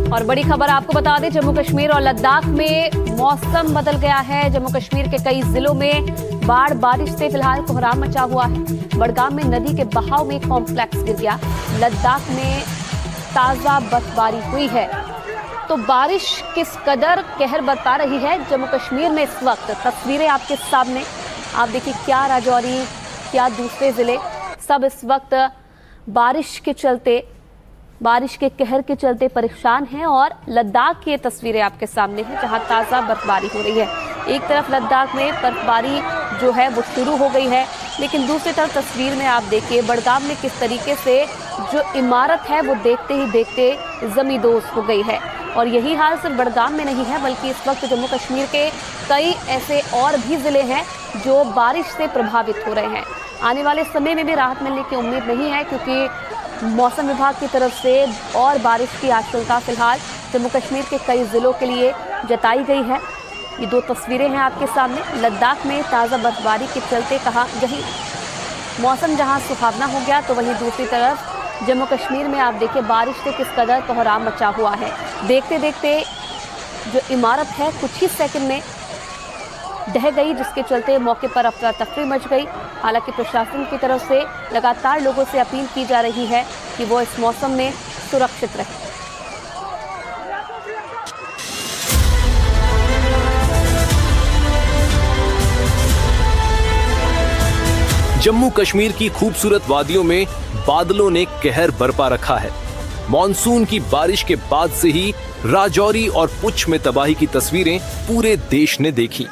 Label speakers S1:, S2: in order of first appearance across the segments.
S1: और बड़ी खबर आपको बता दें, जम्मू कश्मीर और लद्दाख में मौसम बदल गया है। जम्मू कश्मीर के कई जिलों में बाढ़ बारिश से फिलहाल कोहराम मचा हुआ है। बड़गाम में नदी के बहाव में एक कॉम्प्लेक्स गिर गया। लद्दाख में ताजा बर्फबारी हुई है। तो बारिश किस कदर कहर बरपा रही है जम्मू कश्मीर में इस वक्त, तस्वीरें आपके सामने। आप देखिए, क्या राजौरी, क्या दूसरे जिले, सब इस वक्त बारिश के कहर के चलते परेशान हैं। और लद्दाख की ये तस्वीरें आपके सामने हैं, जहां ताज़ा बर्फबारी हो रही है। एक तरफ लद्दाख में बर्फबारी जो है वो शुरू हो गई है, लेकिन दूसरी तरफ तस्वीर में आप देखिए बड़गाम में किस तरीके से जो इमारत है वो देखते ही देखते ज़मींदोज़ हो गई है। और यही हाल सिर्फ बड़गाम में नहीं है, बल्कि इस वक्त जम्मू कश्मीर के कई ऐसे और भी ज़िले हैं जो बारिश से प्रभावित हो रहे हैं। आने वाले समय में भी राहत मिलने की उम्मीद नहीं है, क्योंकि मौसम विभाग की तरफ से और बारिश की आशंका फिलहाल जम्मू कश्मीर के कई ज़िलों के लिए जताई गई है। ये दो तस्वीरें हैं आपके सामने। लद्दाख में ताज़ा बर्फबारी के चलते मौसम जहां सुहावना हो गया, तो वहीं दूसरी तरफ जम्मू कश्मीर में आप देखिए बारिश से किस कदर कोहराम मचा हुआ है। देखते देखते जो इमारत है कुछ ही सेकंड में ढह गई, जिसके चलते मौके पर अफरा तफरी मच गई। हालांकि प्रशासन की तरफ से लगातार लोगों से अपील की जा रही है कि वो इस मौसम में सुरक्षित रहें।
S2: जम्मू कश्मीर की खूबसूरत वादियों में बादलों ने कहर बरपा रखा है। मॉनसून की बारिश के बाद से ही राजौरी और पुंछ में तबाही की तस्वीरें पूरे देश ने देखी।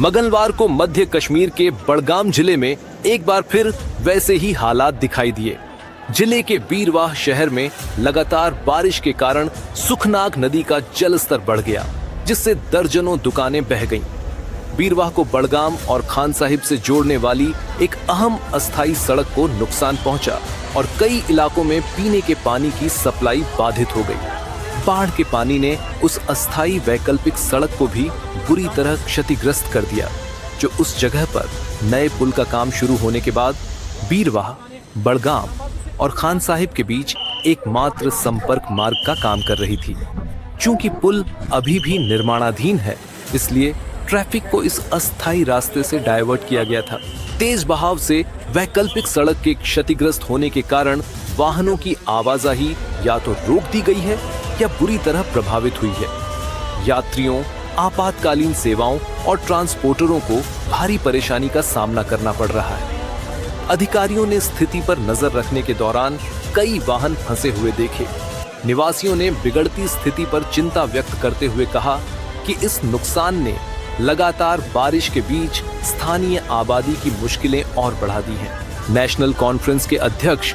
S2: मंगलवार को मध्य कश्मीर के बड़गाम जिले में एक बार फिर वैसे ही हालात दिखाई दिए। जिले के बीरवाह शहर में लगातार बारिश के कारण सुखनाग नदी का जलस्तर बढ़ गया, जिससे दर्जनों दुकानें बह गईं। बीरवाह को बड़गाम और खान साहिब से जोड़ने वाली एक अहम अस्थायी सड़क को नुकसान पहुंचा और कई इलाकों में पीने के पानी की सप्लाई बाधित हो गई। बाढ़ के पानी ने उस अस्थायी वैकल्पिक सड़क को भी बुरी तरह क्षतिग्रस्त कर दिया, जो उस जगह पर नए पुल का काम शुरू होने के बाद बीरवाह, बड़गाम और खान साहिब के बीच एकमात्र संपर्क मार्ग का काम कर रही थी। चूंकि पुल अभी भी निर्माणाधीन है, इसलिए ट्रैफिक को इस अस्थायी रास्ते से डाइवर्ट किया गया था। तेज बहाव से वैकल्पिक सड़क के क्षतिग्रस्त होने के कारण वाहनों की आवाजाही या तो रोक दी गई है या बुरी तरह प्रभावित हुई है। यात्रियों, आपातकालीन सेवाओं और ट्रांसपोर्टरों को भारी परेशानी का सामना करना पड़ रहा है। अधिकारियों ने स्थिति पर नजर रखने के दौरान कई वाहन फंसे हुए देखे। निवासियों ने बिगड़ती स्थिति पर चिंता व्यक्त करते हुए कहा कि इस नुकसान ने लगातार बारिश के बीच स्थानीय आबादी की मुश्किलें और बढ़ा दी हैं। नेशनल कॉन्फ्रेंस के अध्यक्ष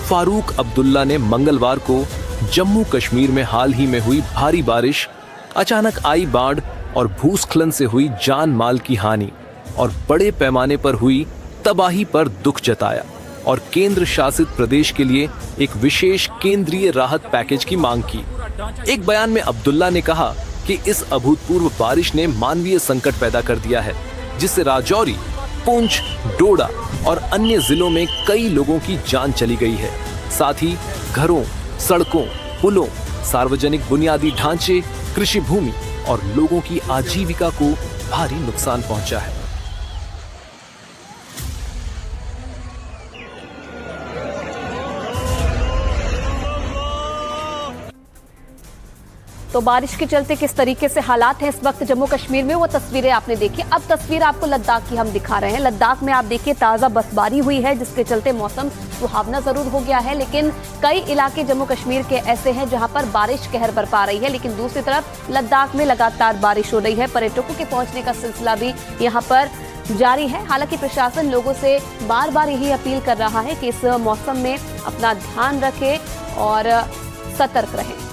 S2: फारूक अब्दुल्ला ने मंगलवार को जम्मू कश्मीर में हाल ही में हुई भारी बारिश, अचानक आई बाढ़ और भूस्खलन से हुई जान माल की हानि और बड़े पैमाने पर हुई तबाही पर दुख जताया और केंद्र शासित प्रदेश के लिए एक विशेष केंद्रीय राहत पैकेज की मांग की। एक बयान में अब्दुल्ला ने कहा कि इस अभूतपूर्व बारिश ने मानवीय संकट पैदा कर दिया है, जिससे राजौरी, पुंछ, डोडा और अन्य जिलों में कई लोगों की जान चली गई है। साथ ही घरों, सड़कों, पुलों, सार्वजनिक बुनियादी ढांचे, कृषि भूमि और लोगों की आजीविका को भारी नुकसान पहुंचा है।
S1: तो बारिश के चलते किस तरीके से हालात हैं इस वक्त जम्मू कश्मीर में, वो तस्वीरें आपने देखी। अब तस्वीर आपको लद्दाख की हम दिखा रहे हैं। लद्दाख में आप देखिए ताज़ा बर्फबारी हुई है, जिसके चलते मौसम सुहावना जरूर हो गया है, लेकिन कई इलाके जम्मू कश्मीर के ऐसे हैं जहां पर बारिश कहर बरपा रही है। लेकिन दूसरी तरफ लद्दाख में लगातार बारिश हो रही है। पर्यटकों के पहुंचने का सिलसिला भी यहाँ पर जारी है। हालांकि प्रशासन लोगों से बार बार यही अपील कर रहा है कि इस मौसम में अपना ध्यान रखें और सतर्क रहें।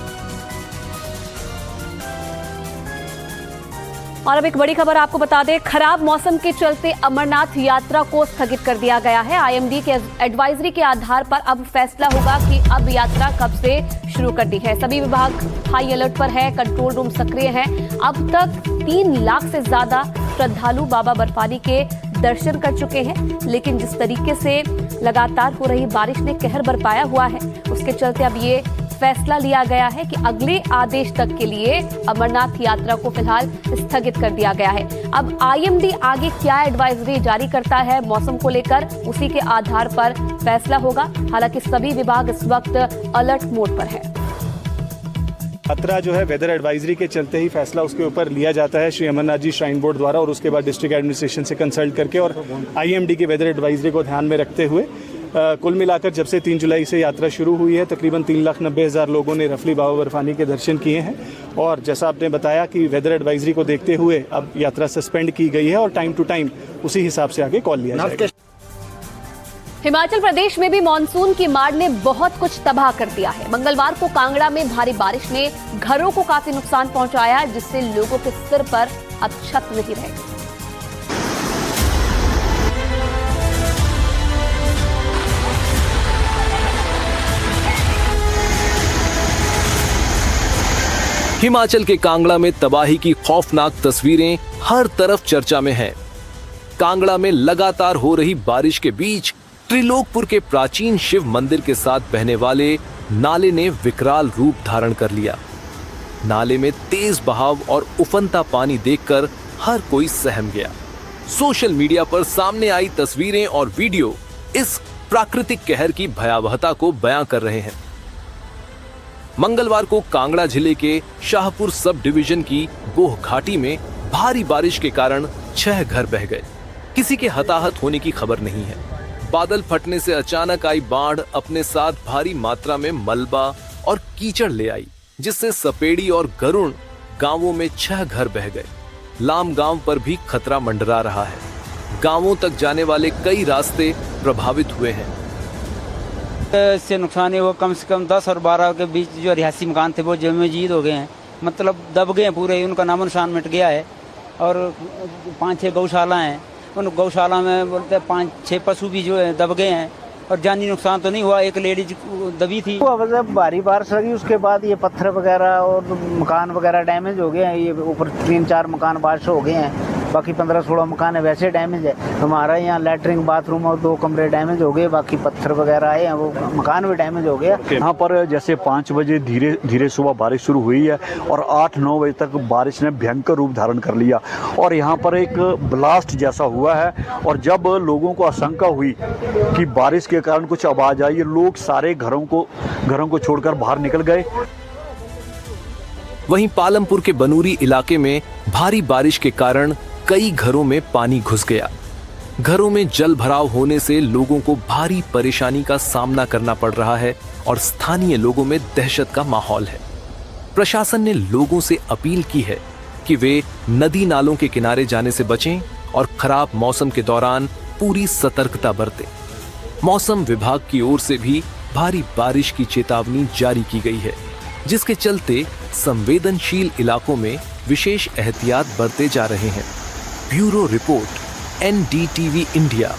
S1: और अब एक बड़ी खबर आपको बता दें, खराब मौसम के चलते अमरनाथ यात्रा को स्थगित कर दिया गया है। आईएमडी के एडवाइजरी के आधार पर अब फैसला होगा कि अब यात्रा कब से शुरू करनी है। सभी विभाग हाई अलर्ट पर है, कंट्रोल रूम सक्रिय है। अब तक 3 लाख से ज्यादा श्रद्धालु बाबा बर्फानी के दर्शन कर चुके हैं, लेकिन जिस तरीके से लगातार हो रही बारिश ने कहर बरपाया हुआ है, उसके चलते अब ये फैसला लिया गया है कि अगले आदेश तक के लिए अमरनाथ यात्रा को फिलहाल स्थगित कर दिया गया है। अब आईएमडी आगे क्या एडवाइजरी जारी करता है मौसम को लेकर, उसी के आधार पर फैसला होगा। हालांकि सभी विभाग इस वक्त अलर्ट मोड पर है।
S3: यात्रा जो है वेदर एडवाइजरी के चलते ही फैसला उसके ऊपर लिया जाता है श्री अमरनाथ जी श्राइन बोर्ड द्वारा, और उसके बाद डिस्ट्रिक्ट एडमिनिस्ट्रेशन से कंसल्ट करके और आईएमडी के वेदर एडवाइजरी को ध्यान में रखते हुए कुल मिलाकर जब से 3 जुलाई से यात्रा शुरू हुई है तकरीबन 3,90,000 लोगों ने रफली बाबा बर्फानी के दर्शन किए हैं। और जैसा आपने बताया कि वेदर एडवाइजरी को देखते हुए अब यात्रा सस्पेंड की गई है और टाइम टू टाइम उसी हिसाब से आगे कॉल लिया जाएगा।
S1: हिमाचल प्रदेश में भी मानसून की मार ने बहुत कुछ तबाह कर दिया है। मंगलवार को कांगड़ा में भारी बारिश ने घरों को काफी नुकसान पहुंचाया, जिससे लोगों के सिर पर अब छत नहीं रहेगी।
S2: हिमाचल के कांगड़ा में तबाही की खौफनाक तस्वीरें हर तरफ चर्चा में हैं। कांगड़ा में लगातार हो रही बारिश के बीच त्रिलोकपुर के प्राचीन शिव मंदिर के साथ बहने वाले नाले ने विकराल रूप धारण कर लिया। नाले में तेज बहाव और उफनता पानी देखकर हर कोई सहम गया। सोशल मीडिया पर सामने आई तस्वीरें और वीडियो इस प्राकृतिक कहर की भयावहता को बयां कर रहे हैं। मंगलवार को कांगड़ा जिले के शाहपुर सब डिवीजन की गोह घाटी में भारी बारिश के कारण 6 घर बह गए। किसी के हताहत होने की खबर नहीं है। बादल फटने से अचानक आई बाढ़ अपने साथ भारी मात्रा में मलबा और कीचड़ ले आई, जिससे सपेड़ी और गरुड़ गांवों में 6 घर बह गए। लाम गांव पर भी खतरा मंडरा रहा है। गांवों तक जाने वाले कई रास्ते प्रभावित हुए हैं।
S4: इससे नुकसान है वो कम से कम 10 और 12 के बीच जो रिहायशी मकान थे वो जमीन हो गए हैं, मतलब दब गए हैं पूरे, उनका नामो निशान मिट गया है। और 5-6 गौशाला हैं, उन गौशाला में बोलते 5-6 पशु भी जो है दब गए हैं। और जानी नुकसान तो नहीं हुआ, एक लेडीज दबी थी।
S5: मतलब भारी बारिश लगी, उसके बाद ये पत्थर वगैरह और मकान वगैरह डैमेज हो गए हैं। ये ऊपर 3-4 मकान बारिश हो गए हैं, बाकी 15-16 मकान है वैसे डैमेज है। हमारा यहाँ लैटरिन बाथरूम और 2 कमरे डैमेज हो गए, बाकी पत्थर वगैरह आए हैं, वो मकान भी डैमेज हो गया।
S6: यहाँ पर जैसे 5 बजे धीरे धीरे सुबह बारिश शुरू हुई है और 8-9 बजे तक बारिश ने भयंकर रूप धारण कर लिया और यहाँ पर एक ब्लास्ट जैसा हुआ है। और जब लोगों को आशंका हुई कि बारिश के कारण कुछ आवाज आई, लोग सारे घरों को छोड़कर बाहर निकल गए।
S2: वहीं पालमपुर के बनूरी इलाके में भारी बारिश के कारण कई घरों में पानी घुस गया। घरों में जल भराव होने से लोगों को भारी परेशानी का सामना करना पड़ रहा है और स्थानीय लोगों में दहशत का माहौल है। प्रशासन ने लोगों से अपील की है कि वे नदी नालों के किनारे जाने से बचें और खराब मौसम के दौरान पूरी सतर्कता बरतें। मौसम विभाग की ओर से भी भारी बारिश की चेतावनी जारी की गई है, जिसके चलते संवेदनशील इलाकों में विशेष एहतियात बरते जा रहे हैं। Bureau report, NDTV India.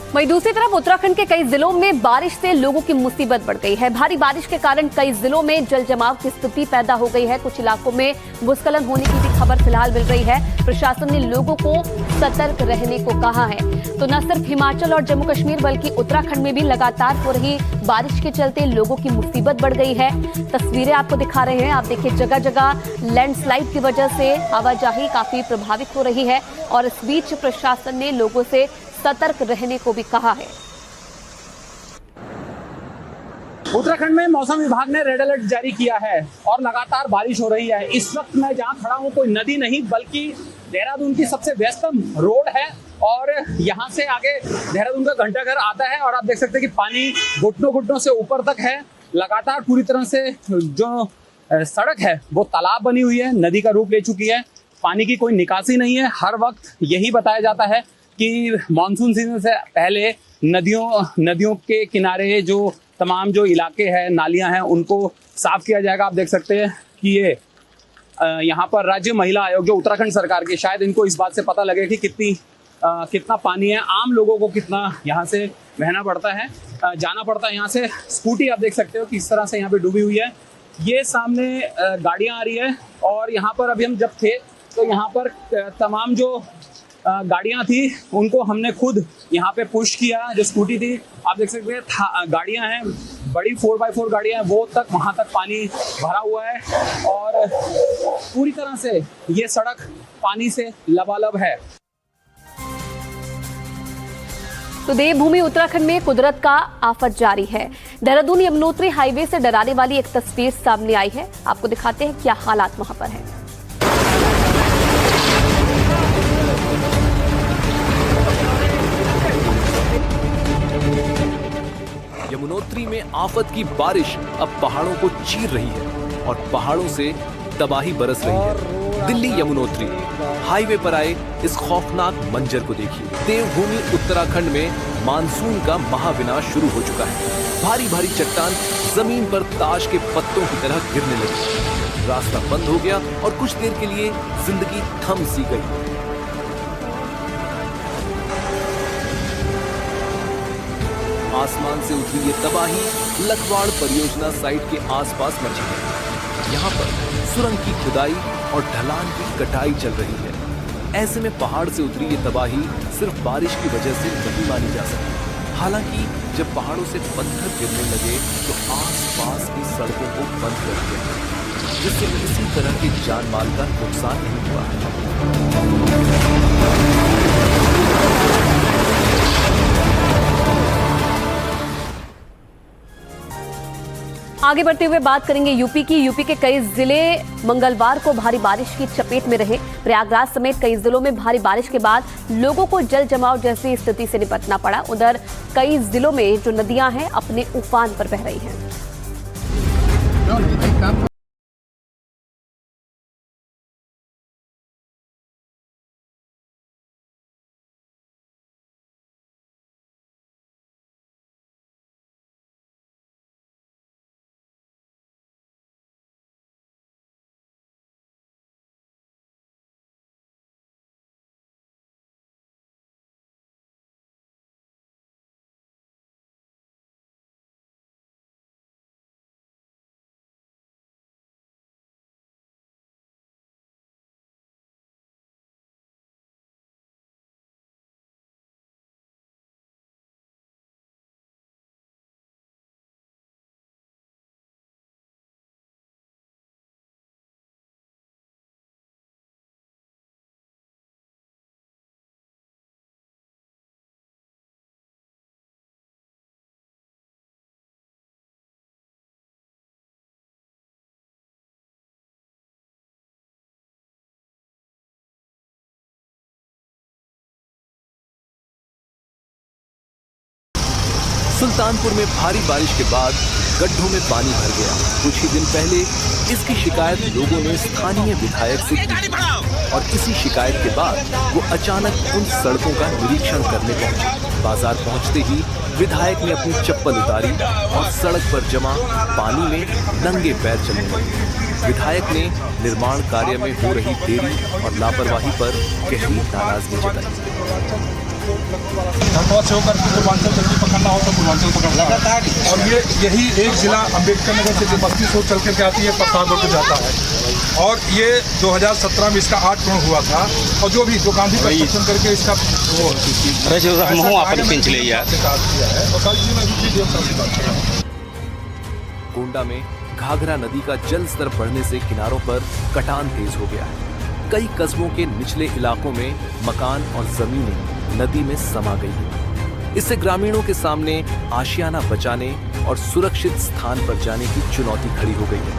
S1: वहीं दूसरी तरफ उत्तराखंड के कई जिलों में बारिश से लोगों की मुसीबत बढ़ गई है। भारी बारिश के कारण कई जिलों में जल जमाव की स्थिति पैदा हो गई है। कुछ इलाकों में भूस्खलन होने की भी खबर फिलहाल मिल रही है। प्रशासन ने लोगों को सतर्क रहने को कहा है। तो न सिर्फ हिमाचल और जम्मू कश्मीर बल्कि उत्तराखंड में भी लगातार हो रही बारिश के चलते लोगों की मुसीबत बढ़ गई है। तस्वीरें आपको दिखा रहे हैं। आप देखिए, जगह जगह लैंडस्लाइड की वजह से आवाजाही काफी प्रभावित हो रही है और इस बीच प्रशासन ने लोगों से सतर्क रहने को भी कहा है।
S7: उत्तराखंड में मौसम विभाग ने रेड अलर्ट जारी किया है और लगातार बारिश हो रही है। इस वक्त मैं जहां खड़ा हूं कोई नदी नहीं बल्कि देहरादून की सबसे व्यस्तम रोड है और यहां से आगे देहरादून का घंटाघर आता है और आप देख सकते हैं कि पानी घुटनों से ऊपर तक है। लगातार पूरी तरह से जो सड़क है वो तालाब बनी हुई है, नदी का रूप ले चुकी है। पानी की कोई निकासी नहीं है। हर वक्त यही बताया जाता है कि मानसून सीजन से पहले नदियों के किनारे जो तमाम जो इलाके हैं, नालियां हैं, उनको साफ किया जाएगा। आप देख सकते हैं कि ये यहाँ पर राज्य महिला आयोग जो उत्तराखंड सरकार के, शायद इनको इस बात से पता लगे कि कितना पानी है, आम लोगों को कितना यहाँ से बहना पड़ता है, जाना पड़ता है। यहाँ से स्कूटी आप देख सकते हो किस तरह से यहाँ पे डूबी हुई है। ये सामने गाड़ियाँ आ रही है और यहाँ पर अभी हम जब थे तो यहाँ पर तमाम जो गाड़ियां थी उनको हमने खुद यहाँ पे पुश किया। जो स्कूटी थी आप देख सकते हैं, गाड़ियां हैं बड़ी 4x4 गाड़ियां हैं, वो तक वहाँ तक पानी भरा हुआ है और पूरी तरह से ये सड़क पानी से लबालब है।
S1: तो देवभूमि उत्तराखंड में कुदरत का आफत जारी है। देहरादून यमुनोत्री हाईवे से डराने वाली एक तस्वीर सामने आई है। आपको दिखाते हैं क्या हालात वहां पर है।
S2: यमुनोत्री में आफत की बारिश अब पहाड़ों को चीर रही है और पहाड़ों से तबाही बरस रही है। दिल्ली यमुनोत्री हाईवे पर आए इस खौफनाक मंजर को देखिए। देवभूमि उत्तराखंड में मानसून का महाविनाश शुरू हो चुका है। भारी भारी चट्टान जमीन पर ताश के पत्तों की तरह गिरने लगी। रास्ता बंद हो गया और कुछ देर के लिए जिंदगी थम सी गई। आसमान से उतरी ये तबाही लखवाड़ परियोजना साइट के आसपास मची है। यहाँ पर सुरंग की खुदाई और ढलान की कटाई चल रही है। ऐसे में पहाड़ से उतरी ये तबाही सिर्फ बारिश की वजह से नहीं मानी जा सकती। हालांकि जब पहाड़ों से पत्थर गिरने लगे तो आसपास की सड़कों को बंद कर दिया गया, जिससे किसी तरह के जान माल का नुकसान नहीं हुआ।
S1: आगे बढ़ते हुए बात करेंगे यूपी की। यूपी के कई जिले मंगलवार को भारी बारिश की चपेट में रहे। प्रयागराज समेत कई जिलों में भारी बारिश के बाद लोगों को जल जमाव जैसी स्थिति से निपटना पड़ा। उधर कई जिलों में जो नदियां हैं अपने उफान पर बह रही हैं।
S2: सुल्तानपुर में भारी बारिश के बाद गड्ढों में पानी भर गया। कुछ ही दिन पहले इसकी शिकायत लोगों ने स्थानीय विधायक से की और इसी शिकायत के बाद वो अचानक उन सड़कों का निरीक्षण करने पहुंचे। बाजार पहुंचते ही विधायक ने अपनी चप्पल उतारी और सड़क पर जमा पानी में नंगे पैर चलने लगे। विधायक ने निर्माण कार्य में हो रही देरी और लापरवाही पर गहरी नाराजगी जताई।
S8: धनबाद से होकर पूर्वांचल जल्दी पकड़ना हो तो पूर्वांचल पकड़ना है। और यही एक जिला अम्बेडकर नगर से जो 32 चल करके आती है प्रसाद होकर जाता है। और ये 2017 में इसका 8 करोड़ हुआ था और जो गांधी कंस्ट्रक्शन करके इसका
S2: गोंडा में घाघरा नदी का जल स्तर बढ़ने से किनारों पर कटान तेज हो गया है। कई कस्बों के निचले इलाकों में मकान और जमीनें नदी में समा गई है। इससे ग्रामीणों के सामने आशियाना बचाने और सुरक्षित स्थान पर जाने की चुनौती खड़ी हो गई है।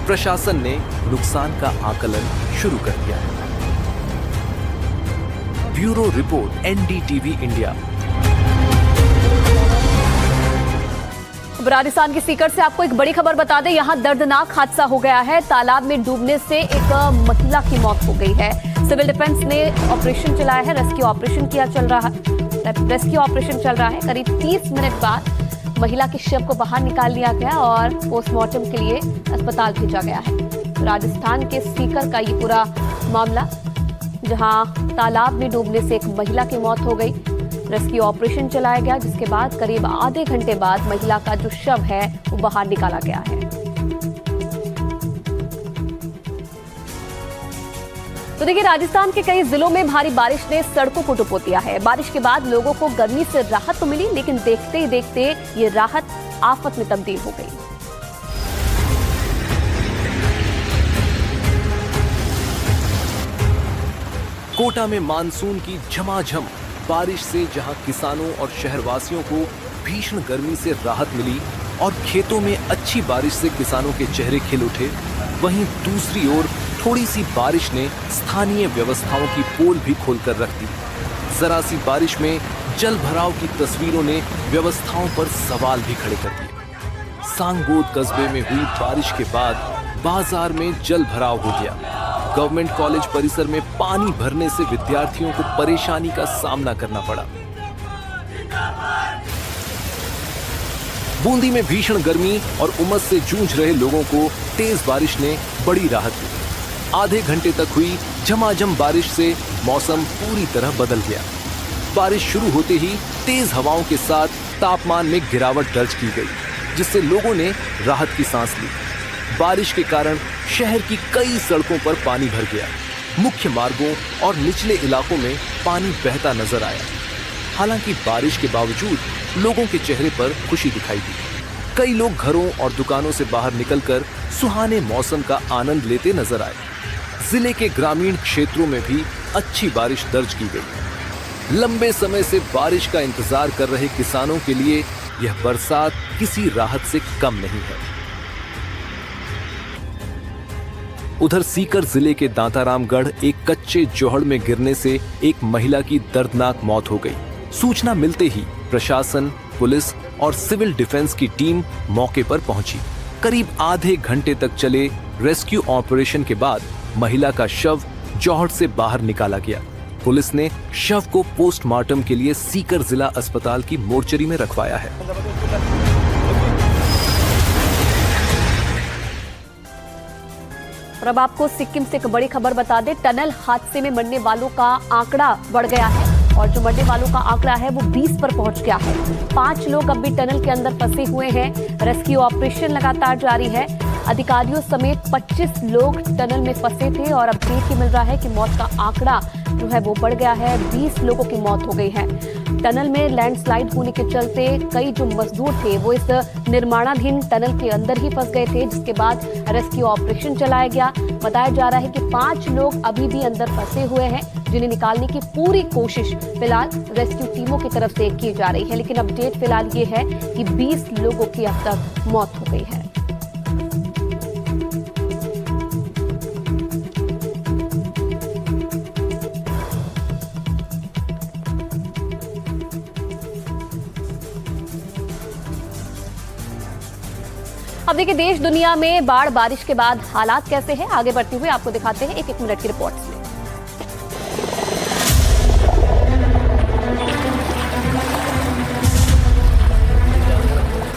S2: प्रशासन ने नुकसान का आकलन शुरू कर दिया है। Bureau report NDTV India.
S1: Rajasthan के सीकर से आपको एक बड़ी खबर बता दें, यहाँ दर्दनाक हादसा हो गया है। तालाब में डूबने से एक महिला की मौत हो गई है। सिविल डिफेंस ने ऑपरेशन चलाया है, रेस्क्यू ऑपरेशन चल रहा है। करीब 30 मिनट बाद महिला के शव को बाहर निकाल लिया गया और पोस्टमार्टम के लिए अस्पताल भेजा गया है। राजस्थान के सीकर का ये पूरा मामला, जहां तालाब में डूबने से एक महिला की मौत हो गई। रेस्क्यू ऑपरेशन चलाया गया, जिसके बाद करीब आधे घंटे बाद महिला का जो शव है वो बाहर निकाला गया है। तो देखिए, राजस्थान के कई जिलों में भारी बारिश ने सड़कों को डुबो दिया है। बारिश के बाद लोगों को गर्मी से राहत तो मिली, लेकिन देखते ही देखते ये राहत आफत में तब्दील हो गई।
S2: कोटा में मानसून की झमाझम बारिश से जहां किसानों और शहरवासियों को भीषण गर्मी से राहत मिली और खेतों में अच्छी बारिश से किसानों के चेहरे खिल उठे, वहीं दूसरी ओर थोड़ी सी बारिश ने स्थानीय व्यवस्थाओं की पोल भी खोलकर रख दी। जरा सी बारिश में जल भराव की तस्वीरों ने व्यवस्थाओं पर सवाल भी खड़े कर दिए। सांगोद कस्बे में हुई बारिश के बाद बाजार में जल भराव हो गया। गवर्नमेंट कॉलेज परिसर में पानी भरने से विद्यार्थियों को परेशानी का सामना करना पड़ा। बूंदी में भीषण गर्मी और उमस से जूझ रहे लोगों को तेज बारिश ने बड़ी राहत दी। आधे घंटे तक हुई झमाझम बारिश से मौसम पूरी तरह बदल गया। बारिश शुरू होते ही तेज हवाओं के साथ तापमान में गिरावट दर्ज की गई, जिससे लोगों ने राहत की सांस ली। बारिश के कारण शहर की कई सड़कों पर पानी भर गया। मुख्य मार्गों और निचले इलाकों में पानी बहता नजर आया। हालांकि बारिश के बावजूद लोगों के चेहरे पर खुशी दिखाई दी। कई लोग घरों और दुकानों से बाहर निकलकर सुहाने मौसम का आनंद लेते नजर आए। जिले के ग्रामीण क्षेत्रों में भी अच्छी बारिश दर्ज की गई। लंबे समय से बारिश का इंतजार कर रहे किसानों के लिए यह बरसात किसी राहत से कम नहीं है। उधर सीकर जिले के दांतारामगढ़ एक कच्चे जोहड़ में गिरने से एक महिला की दर्दनाक मौत हो गई। सूचना मिलते ही प्रशासन, पुलिस और सिविल डिफेंस की टीम मौके पर पहुंची। करीब आधे घंटे तक चले रेस्क्यू ऑपरेशन के बाद महिला का शव जोहड़ से बाहर निकाला गया। पुलिस ने शव को पोस्टमार्टम के लिए सीकर जिला अस्पताल की मोर्चरी में रखवाया है।
S1: और अब आपको सिक्किम से एक बड़ी खबर बता दें। टनल हादसे में मरने वालों का आंकड़ा बढ़ गया है और जो मरने वालों का आंकड़ा है वो 20 पर पहुंच गया है। 5 लोग अब भी टनल के अंदर फंसे हुए हैं। रेस्क्यू ऑपरेशन लगातार जारी है। अधिकारियों समेत 25 लोग टनल में फंसे थे और अब देखने मिल रहा है कि मौत का आंकड़ा जो है वो बढ़ गया है। 20 लोगों की मौत हो गई है। टनल में लैंडस्लाइड होने के चलते कई जो मजदूर थे वो इस निर्माणाधीन टनल के अंदर ही फंस गए थे, जिसके बाद रेस्क्यू ऑपरेशन चलाया गया। बताया जा रहा है कि 5 लोग अभी भी अंदर फंसे हुए हैं, जिन्हें निकालने की पूरी कोशिश फिलहाल रेस्क्यू टीमों की तरफ से की जा रही है। लेकिन अपडेट फिलहाल ये है कि 20 लोगों की अब तक मौत हो गई है। अब देखिए, देश दुनिया में बाढ़ बारिश के बाद हालात कैसे हैं, आगे बढ़ते हुए आपको दिखाते हैं एक मिनट की रिपोर्ट में।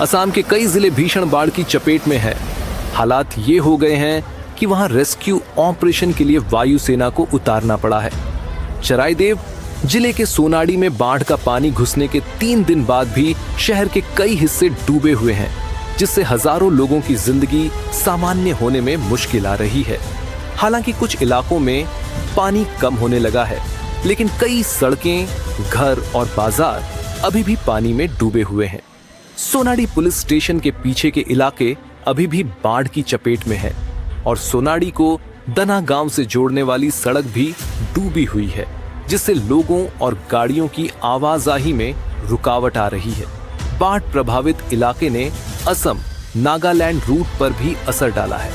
S2: असम के कई जिले भीषण बाढ़ की चपेट में हैं। हालात ये हो गए हैं कि वहां रेस्क्यू ऑपरेशन के लिए वायुसेना को उतारना पड़ा है। चराईदेव जिले के सोनाडी में बाढ़ का पानी घुसने के 3 दिन बाद भी शहर के कई हिस्से डूबे हुए हैं, जिससे हजारों लोगों की जिंदगी सामान्य होने में मुश्किल आ रही है। हालांकि कुछ इलाकों में पानी कम होने लगा है, लेकिन कई सड़कें, घर और बाजार अभी भी पानी में डूबे हुए हैं। सोनाडी पुलिस स्टेशन के पीछे के इलाके अभी भी बाढ़ की चपेट में है और सोनाडी को दना गांव से जोड़ने वाली सड़क भी डूबी हुई है, जिससे लोगों और गाड़ियों की आवाजाही में रुकावट आ रही है। बाढ़ प्रभावित इलाके ने असम नागालैंड रूट पर भी असर डाला है,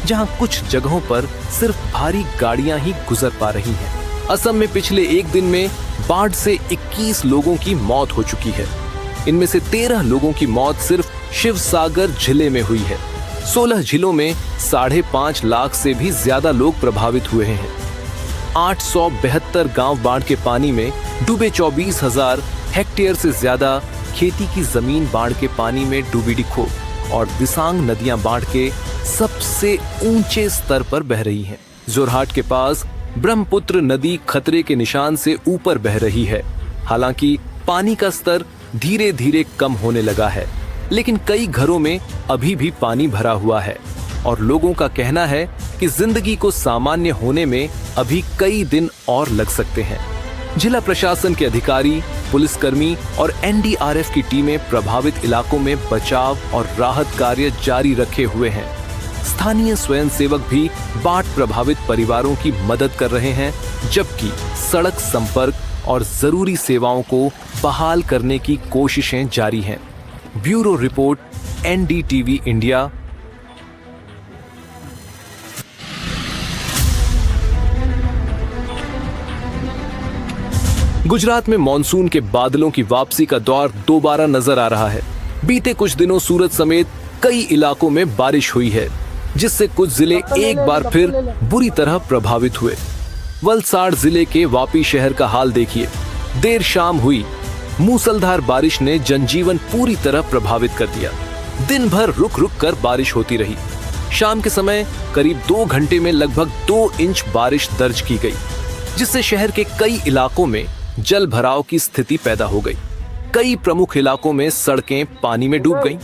S2: जहां कुछ जगहों पर सिर्फ भारी गाड़ियां ही गुजर पा रही हैं। असम में पिछले एक दिन में बाढ़ से 21 लोगों की मौत हो चुकी है। इनमें से 13 लोगों की मौत सिर्फ शिवसागर जिले में हुई है। 16 जिलों में 5.5 लाख से भी ज्यादा लोग प्रभावित हुए हैं। 872 गांव बाढ़ के पानी में डूबे। 24,000 हेक्टेयर से ज्यादा खेती की जमीन बाढ़ के पानी में डूबी डिखो और दिसांग नदियां बाढ़ के सबसे ऊंचे स्तर पर बह रही हैं। जोरहाट के पास ब्रह्मपुत्र नदी खतरे के निशान से ऊपर बह रही है। हालांकि पानी का स्तर धीरे धीरे कम होने लगा है, लेकिन कई घरों में अभी भी पानी भरा हुआ है और लोगों का कहना है कि जिंदगी को सामान्य होने में अभी कई दिन और लग सकते हैं। जिला प्रशासन के अधिकारी, पुलिसकर्मी और एनडीआरएफ की टीमें प्रभावित इलाकों में बचाव और राहत कार्य जारी रखे हुए हैं। स्थानीय स्वयंसेवक भी बाढ़ प्रभावित परिवारों की मदद कर रहे हैं, जबकि सड़क संपर्क और जरूरी सेवाओं को बहाल करने की कोशिशें जारी हैं। Bureau report, NDTV India. Gujarat में मॉनसून के बादलों की वापसी का दौर दोबारा नजर आ रहा है। बीते कुछ दिनों सूरत समेत कई इलाकों में बारिश हुई है, जिससे कुछ जिले एक बार फिर बुरी तरह प्रभावित हुए। वलसाड़ जिले के वापी शहर का हाल देखिए। देर शाम हुई मूसलधार बारिश ने जनजीवन पूरी तरह प्रभावित कर दिया। दिन भर रुक रुक कर बारिश होती रही। शाम के समय करीब 2 घंटे में लगभग 2 इंच बारिश दर्ज की गई, जिससे शहर के कई इलाकों में जल भराव की स्थिति पैदा हो गई। कई प्रमुख इलाकों में सड़कें पानी में डूब गईं।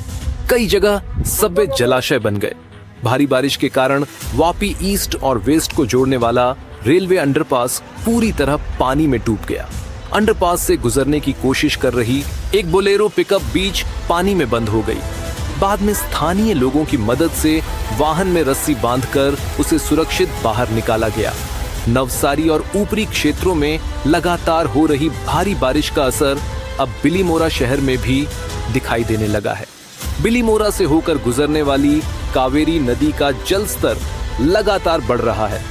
S2: कई जगह सबवे जलाशय बन गए। भारी बारिश के कारण वापी ईस्ट और वेस्ट को जोड़ने वाला रेलवे अंडरपास पूरी तरह पानी में डूब गया। अंडरपास से गुजरने की कोशिश कर रही एक बोलेरो पिकअप बीच पानी में बंद हो गई। बाद में स्थानीय लोगों की मदद से वाहन में रस्सी बांधकर उसे सुरक्षित बाहर निकाला गया। नवसारी और ऊपरी क्षेत्रों में लगातार हो रही भारी बारिश का असर अब बिलीमोरा शहर में भी दिखाई देने लगा है। बिलीमोरा से होकर गुजरने वाली कावेरी नदी का जल स्तर लगातार बढ़ रहा है।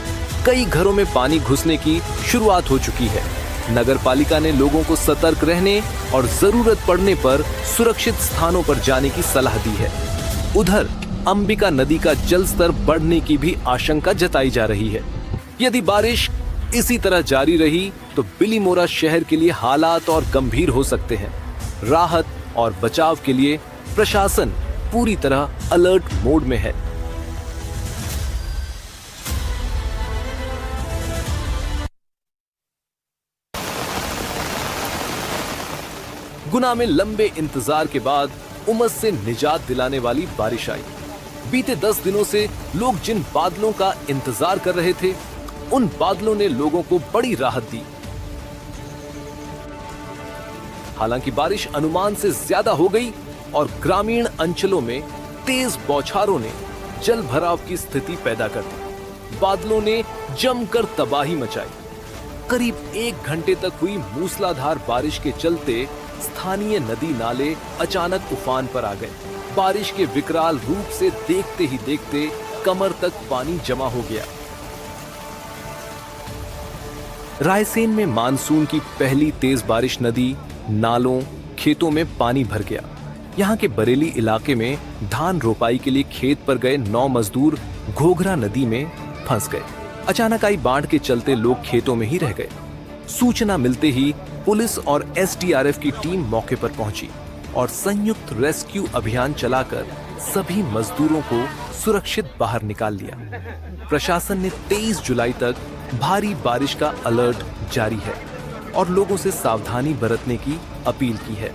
S2: कई घरों में पानी घुसने की शुरुआत हो चुकी है। नगर पालिका ने लोगों को सतर्क रहने और जरूरत पड़ने पर सुरक्षित स्थानों पर जाने की सलाह दी है। उधर अंबिका नदी का जल स्तर बढ़ने की भी आशंका जताई जा रही है। यदि बारिश इसी तरह जारी रही तो बिलीमोरा शहर के लिए हालात और गंभीर हो सकते हैं। राहत और बचाव के लिए प्रशासन पूरी तरह अलर्ट मोड में है। गुना में लंबे इंतजार के बाद उमस से निजात दिलाने वाली बारिश आई। बीते 10 दिनों से लोग जिन बादलों का इंतजार कर रहे थे, उन बादलों ने लोगों को बड़ी राहत दी। हालांकि बारिश अनुमान से ज्यादा हो गई और ग्रामीण अंचलों में तेज बौछारों ने जल भराव की स्थिति पैदा कर दी। बादलों ने जमकर तबाही मचाई। करीब 1 घंटे तक हुई मूसलाधार बारिश के चलते स्थानीय नदी नाले अचानक उफान पर आ गए। बारिश के विकराल रूप से देखते ही देखते कमर तक पानी जमा हो गया। रायसेन में मानसून की पहली तेज बारिश नदी, नालों, खेतों में पानी भर गया। यहाँ के बरेली इलाके में धान रोपाई के लिए खेत पर गए 9 मजदूर घोघरा नदी में फंस गए। अचानक आई बाढ़ के चलते लोग खेतों में ही रह गए। सूचना मिलते ही पुलिस और एसडीआरएफ की टीम मौके पर पहुंची और संयुक्त रेस्क्यू अभियान चलाकर सभी मजदूरों को सुरक्षित बाहर निकाल लिया। प्रशासन ने 23 जुलाई तक भारी बारिश का अलर्ट जारी है और लोगों से सावधानी बरतने की अपील की है।